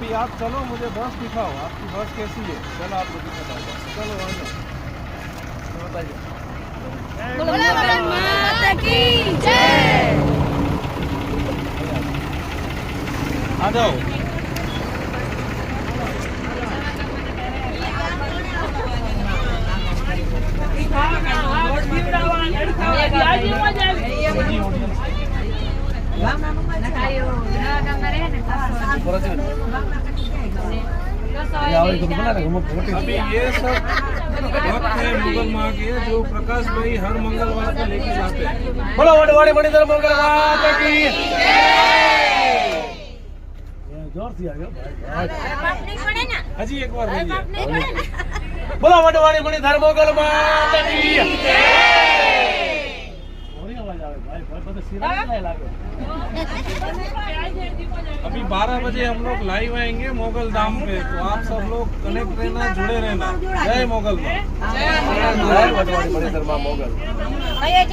अभी आप चलो, मुझे बस दिखाओ, आपकी बस कैसी है? चलो आप लोग बताओ, चलो वहाँ बताइए। माता की जय। आ जाओ। अभी ये सब भक्त है मुगल माँ के, जो प्रकाश भाई हर मंगलवार को लेके जाते हैं। बोलो वडवाड़ी मणिधर मंगल माता की जोर से आ गया हाजी, एक बार बोलो वडवाड़ी मणिधर मंगल माता की। अभी 12 बजे हम लोग लाइव आएंगे मोगल धाम पे, तो आप सब लोग कनेक्ट रहना, जुड़े रहना। जय मोगल माँ, जय मोगल।